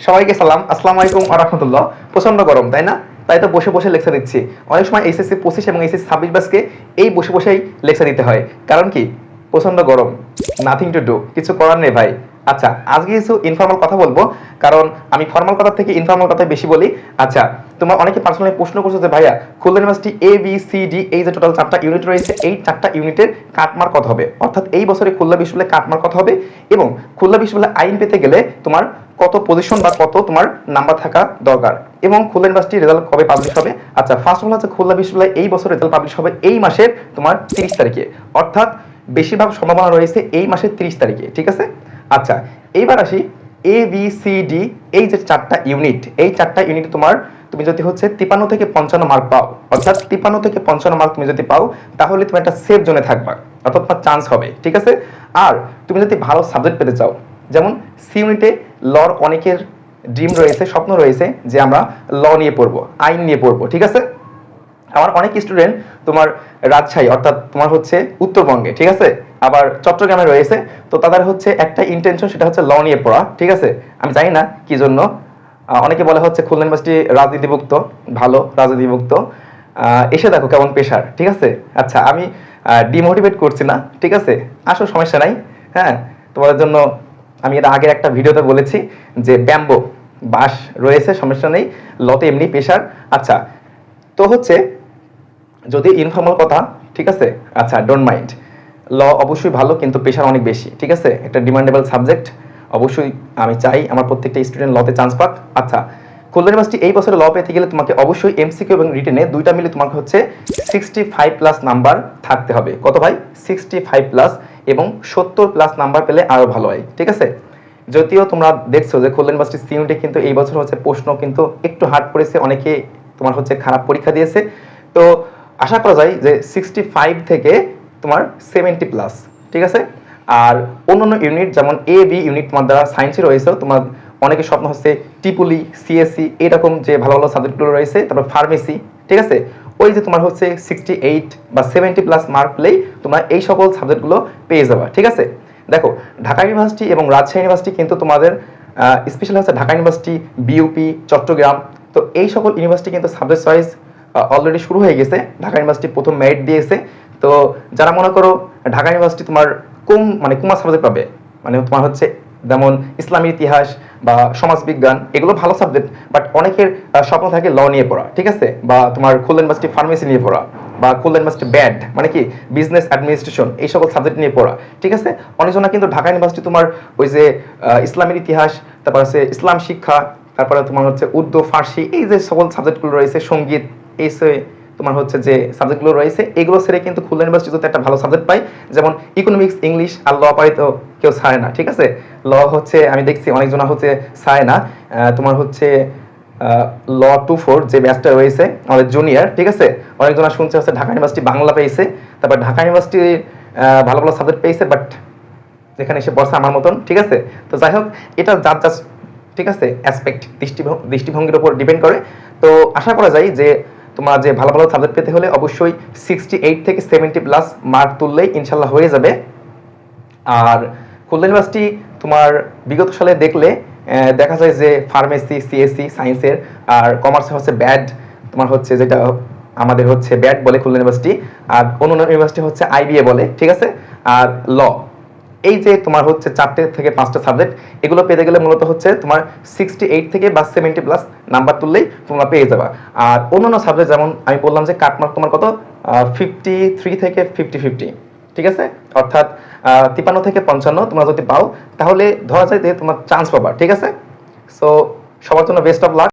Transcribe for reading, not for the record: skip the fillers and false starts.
সবাইকে সালাম, আসসালামু আলাইকুম ওয়া রাহমাতুল্লাহ। প্রচন্ড গরম তাই না? তাই তো বসে বসে লেকচার দিচ্ছি। অনেক সময় এইচএসসি 25 এবং এইচএসসি 26 ব্যাচকে এই বসে বসেই লেকচার দিতে হয়। কারণ কি? প্রচন্ড গরম, নাথিং টু ডু, কিছু করার নেই ভাই। আচ্ছা, আজকে কিছু ইনফর্মাল কথা বলবো, কারণ আমি ফর্মাল কথা থেকে ইনফর্মাল কথাই বেশি বলি। আচ্ছা, তোমরা অনেকে পার্সোনালি প্রশ্ন করছো যে ভাইয়া Khulna university A B C D এই যে টোটাল 4টা ইউনিট রয়েছে, এই 4টা ইউনিটের কাটমার্ক কত হবে, অর্থাৎ এই বছরে খুলনা বিশ্ববিদ্যালয়ে কাটমার্ক কত হবে, এবং খুলনা বিশ্ববিদ্যালয়ে আইন পেতে গেলে তোমার কত পজিশন বা কত তোমার নাম্বার থাকা দরকার, এবং খুলনা ইউনিভার্সিটির রেজাল্ট কবে পাবলিশ হবে। আচ্ছা, ফার্স্ট অফ অল হচ্ছে খুলনা বিশ্ববিদ্যালয়ে এই বছর রেজাল্ট পাবলিশ হবে এই মাসের তোমার 30 তারিখে, অর্থাৎ বেশিরভাগ সম্ভাবনা রয়েছে এই মাসের 30 তারিখে। ঠিক আছে? আচ্ছা, এইবার আসি এ বি সি ডি এই যে 4টা ইউনিট, এই 4টা ইউনিট তুমি যদি হচ্ছে 53 থেকে 55 মার্ক পাও, অর্থাৎ 53 থেকে 55 মার্ক তুমি যদি পাও, তাহলে তুমি একটা সেফ জোনে থাকবা, অর্থাৎ তোমার চান্স হবে। ঠিক আছে? আর তুমি যদি ভালো সাবজেক্ট পেতে চাও, যেমন সি ইউনিটে লর অনেকের ড্রিম রয়েছে, স্বপ্ন রয়েছে যে আমরা ল নিয়ে পড়বো, আইন নিয়ে পড়বো। ঠিক আছে? আমার অনেক স্টুডেন্ট তোমার রাজশাহী অর্থাৎ তোমার হচ্ছে উত্তরবঙ্গে, ঠিক আছে, আবার চট্টগ্রামে রয়েছে। তো তাদের হচ্ছে একটা ইন্টেনশন, সেটা হচ্ছে ল নিয়ে পড়া। ঠিক আছে? আমি জানি না কি জন্য অনেকে বলে হচ্ছে খুলনা ইউনিভার্সিটি রাজনীতিভুক্ত, ভালো রাজনীতিভুক্ত, এসে দেখো কেমন পেশার। ঠিক আছে? আচ্ছা, আমি ডিমোটিভেট করছি না, ঠিক আছে, আসলে সমস্যা নাই। হ্যাঁ, তোমাদের জন্য আমি এর আগের একটা ভিডিওতে বলেছি যে ব্যাম্বো বাঁশ রয়েছে, সমস্যা নেই, লতে এমনি পেশার। আচ্ছা, তো হচ্ছে যদি ইনফর্মাল কথা, ঠিক আছে, আচ্ছা ডোন্ট মাইন্ড, ল অবশ্যই ভালো, কিন্তু প্রেশার অনেক বেশি। ঠিক আছে? একটা ডিমান্ডেবল সাবজেক্ট, অবশ্যই আমি চাই আমার প্রত্যেকটা স্টুডেন্ট লতে চান্স পাক। আচ্ছা, খুলনা ইউনিভার্সিটি এই বছরে ল পেতে গেলে তোমাকে অবশ্যই এমসিকিউ এবং রিটেনে দুইটা মিলে তোমাকে হচ্ছে 65 প্লাস নাম্বার থাকতে হবে। কত ভাই? 65 প্লাস, এবং 70 প্লাস নাম্বার পেলে আরো ভালো হয়। ঠিক আছে? যদিও তোমরা দেখছো যে খুলনা ইউনিভার্সিটি সি ইউনিটে কিন্তু এই বছর হচ্ছে প্রশ্ন কিন্তু একটু হার্ড পড়েছে, অনেকে তোমার হচ্ছে খারাপ পরীক্ষা দিয়েছে। তো আশা করা যায় যে 65 থেকে তোমার 70 প্লাস। ঠিক আছে? আর অন্যান্য ইউনিট যেমন এ বি ইউনিট তোমার দ্বারা সায়েন্সে রয়েছে, তোমার অনেকের স্বপ্ন হচ্ছে টিপুলি, সিএসসি, এরকম যে ভালো ভালো সাবজেক্টগুলো রয়েছে, তারপর ফার্মেসি। ঠিক আছে? ওই যে তোমার হচ্ছে 68 বা 70 প্লাস মার্ক পেলেই তোমরা এই সকল সাবজেক্টগুলো পেয়ে যাবা। ঠিক আছে? দেখো, ঢাকা ইউনিভার্সিটি এবং রাজশাহী ইউনিভার্সিটি কিন্তু তোমাদের স্পেশাল হচ্ছে ঢাকা ইউনিভার্সিটি, বিইউপি, চট্টগ্রাম, তো এই সকল ইউনিভার্সিটি কিন্তু সাবজেক্ট চয়েস অলরেডি শুরু হয়ে গেছে। ঢাকা ইউনিভার্সিটি প্রথম মেরিট দিয়েছে। তো যারা মনে করো ঢাকা ইউনিভার্সিটি তোমার কুমা সাবজেক্ট পাবে, মানে তোমার হচ্ছে যেমন ইসলামী ইতিহাস বা সমাজবিজ্ঞান, এগুলো ভালো সাবজেক্ট, বাট অনেকের স্বপ্ন থাকে ল নিয়ে পড়া। ঠিক আছে? বা তোমার খুলনা ইউনিভার্সিটি ফার্মেসি নিয়ে পড়া, বা খুলনা ইউনিভার্সিটি ব্যাড মানে কি বিজনেস অ্যাডমিনিস্ট্রেশন, এই সকল সাবজেক্ট নিয়ে পড়া। ঠিক আছে? অনেকজনা কিন্তু ঢাকা ইউনিভার্সিটি তোমার ওই যে ইসলামের ইতিহাস, তারপর হচ্ছে ইসলাম শিক্ষা, তারপরে তোমার হচ্ছে উর্দু, ফার্সি, এই যে সকল সাবজেক্টগুলো রয়েছে, সঙ্গীত, এই তোমার হচ্ছে যে সাবজেক্টগুলো রয়েছে, এগুলো ছেড়ে কিন্তু খুলনা ইউনিভার্সিটিতে একটা ভালো সাবজেক্ট পাই, যেমন ইকোনমিক্স, ইংলিশ আর ল পাই তো কেউ ছাড়ে না। ঠিক আছে? ল হচ্ছে আমি দেখছি অনেকজনা হচ্ছে ছাড়ে না। তোমার হচ্ছে ল 24 যে ব্যাচটা রয়েছে আমাদের জুনিয়র, ঠিক আছে, অনেকজনা শুনছে হচ্ছে ঢাকা ইউনিভার্সিটি বাংলা পেয়েছে, তারপর ঢাকা ইউনিভার্সিটি ভালো ভালো সাবজেক্ট পেয়েছে, বাট এখানে এসে পড়ছে আমার মতন। ঠিক আছে? তো যাই হোক, এটা যার যার, ঠিক আছে, অ্যাসপেক্ট, দৃষ্টিভঙ্গির উপর ডিপেন্ড করে। তো আশা করা যায় যে তোমার যে ভালো ভালো সাবজেক্ট পেতে হলে অবশ্যই 68 থেকে 70 প্লাস মার্ক তুললেই ইনশাল্লাহ হয়ে যাবে। আর খুলনা ইউনিভার্সিটি তোমার বিগত সালে দেখলে দেখা যায় যে ফার্মেসি, সিএসসি সায়েন্সের, আর কমার্সে হচ্ছে ব্যাড, তোমার হচ্ছে যেটা আমাদের হচ্ছে ব্যাড বলে খুলনা ইউনিভার্সিটি, আর অন্যান্য ইউনিভার্সিটি হচ্ছে আইবিএ বলে। ঠিক আছে? আর ল, এই যে তোমার হচ্ছে 4টে থেকে 5টা সাবজেক্ট, এগুলো পেতে গেলে মূলত হচ্ছে তোমার 68 থেকে বা 70 প্লাস নাম্বার তুললেই তোমরা পেয়ে যাবা। আর অন্যান্য সাবজেক্ট যেমন আমি বললাম যে কাটমার্ক তোমার কত 53 থেকে 50-50। ঠিক আছে? অর্থাৎ 53 থেকে 55 তোমরা যদি পাও, তাহলে ধরা যায় যে তোমার চান্স পাবা। ঠিক আছে? সো সবার জন্য বেস্ট অফ লাক।